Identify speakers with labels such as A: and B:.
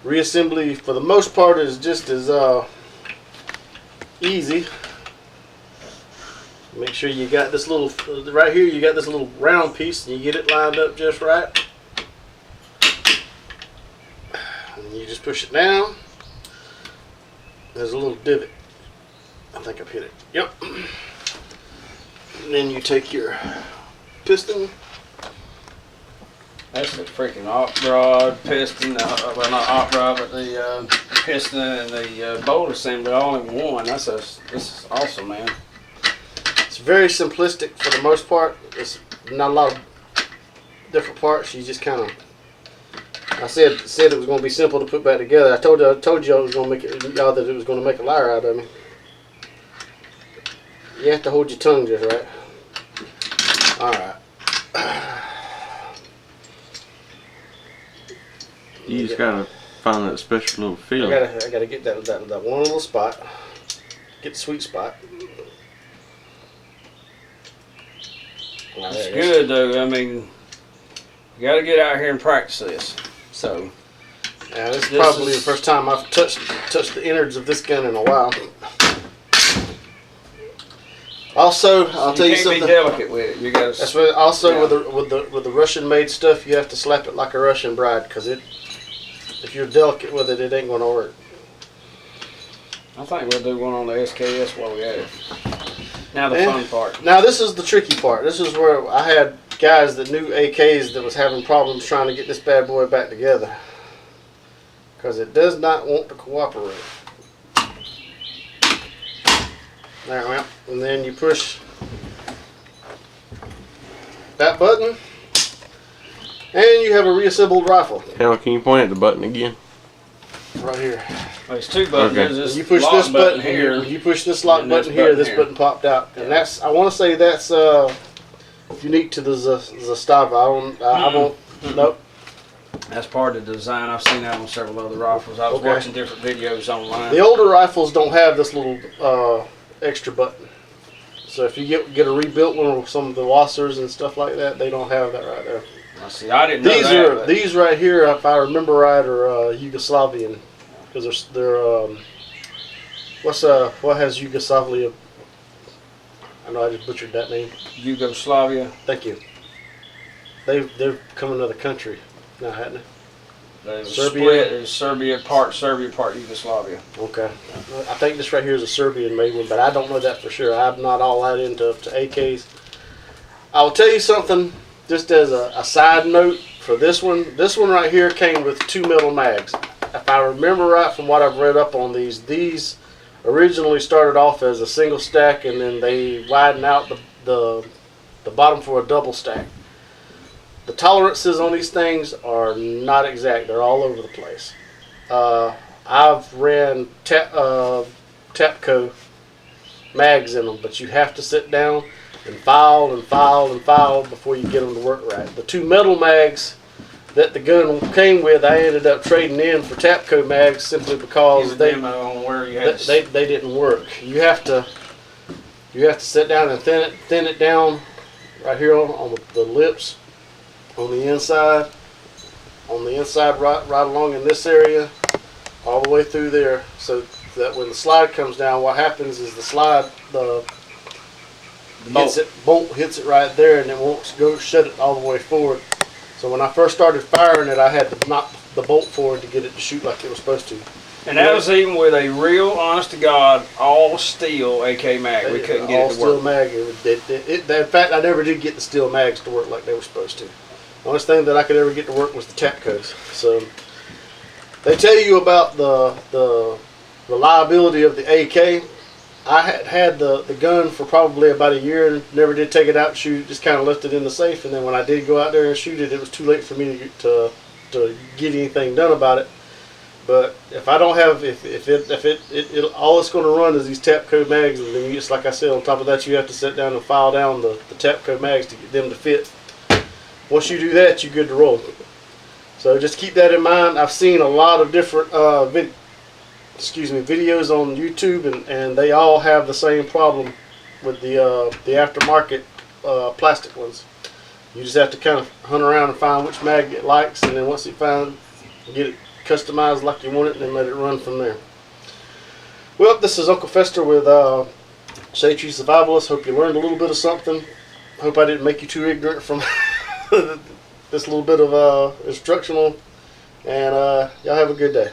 A: Reassembly, for the most part, is just as easy. Make sure you got this little, right here, you got this little round piece, and you get it lined up just right. And you just push it down. There's a little divot. I think I've hit it. Yep. And then you take your piston.
B: That's the freaking op rod, piston, well not op rod, but the piston and the bolt assembly all in one. This is awesome, man.
A: It's very simplistic for the most part. It's not a lot of different parts. You just kind of, I said it was going to be simple to put back together. I told you I was going to make it, y'all, that it was going to make a liar out of me. You have to hold your tongue just right. All right.
C: You just gotta find that special little feeling.
A: I gotta get that one little spot. Get the sweet spot.
B: It's good though. I mean, you got to get out here and practice this. So,
A: yeah, this is probably the first time I've touched the innards of this gun in a while. Also, I'll tell you something.
B: You can't be delicate with it. You got to.
A: That's what, also with the Russian-made stuff, you have to slap it like a Russian bride, because if you're delicate with it, it ain't gonna work.
B: I think we'll do one on the SKS while we at it. Now the fun part.
A: Now this is the tricky part. This is where I had guys that knew AKs that was having problems trying to get this bad boy back together, because it does not want to cooperate. There, well, and then you push that button, and you have a reassembled rifle.
C: Hell, can you point at the button again?
A: Right here.
B: Well, it's two buttons.
C: Okay.
B: There's this
A: You push
B: lock
A: this button
B: here.
A: You push this lock
B: and
A: button
B: this
A: here.
B: button
A: This
B: here.
A: button popped out, and that's, I want to say that's unique to the Zastava. I won't. Nope.
B: That's part of the design. I've seen that on several other rifles. I was watching different videos online.
A: The older rifles don't have this little extra button. So if you get a rebuilt one with some of the Wassers and stuff like that, they don't have that right there.
B: I see. I didn't know that.
A: These right here, if I remember right, are Yugoslavian, because they're what has Yugoslavia? I know I just butchered that name.
B: Yugoslavia.
A: Thank you. They've become another country now, hadn't they?
B: Serbia is Serbia, part Yugoslavia.
A: Okay. I think this right here is a Serbian made one, but I don't know that for sure. I'm not all that into AKs. I'll tell you something, just as a side note for this one. This one right here came with 2 metal mags. If I remember right from what I've read up on these originally started off as a single stack, and then they widened out the bottom for a double stack. The tolerances on these things are not exact. They're all over the place. I've ran Tapco mags in them, but you have to sit down and file and file and file before you get them to work right. The 2 metal mags that the gun came with, I ended up trading in for Tapco mags simply because they didn't work. You have to sit down and thin it down right here on the lips. On the inside right along in this area, all the way through there, so that when the slide comes down, what happens is the bolt hits it right there, and it won't go shut it all the way forward. So when I first started firing it, I had to knock the bolt forward to get it to shoot like it was supposed to.
B: And that was even with a real, honest to God, all steel AK mag. We couldn't get it to work.
A: All steel mag. In fact, I never did get the steel mags to work like they were supposed to. The only thing that I could ever get to work was the Tapcos. So they tell you about the reliability of the AK. I had the gun for probably about a year and never did take it out and shoot it. Just kind of left it in the safe, and then when I did go out there and shoot it, it was too late for me to get anything done about it. But if I don't have, if all it's going to run is these Tapco mags, and then just like I said, on top of that, you have to sit down and file down the Tapco mags to get them to fit. Once you do that, you're good to roll. So just keep that in mind. I've seen a lot of different videos on YouTube, and they all have the same problem with the aftermarket plastic ones. You just have to kind of hunt around and find which mag it likes, and then once you find, get it customized like you want it, and then let it run from there. Well, this is Uncle Fester with Shade Tree Survivalist. Hope you learned a little bit of something. Hope I didn't make you too ignorant from this little bit of instructional. And y'all have a good day.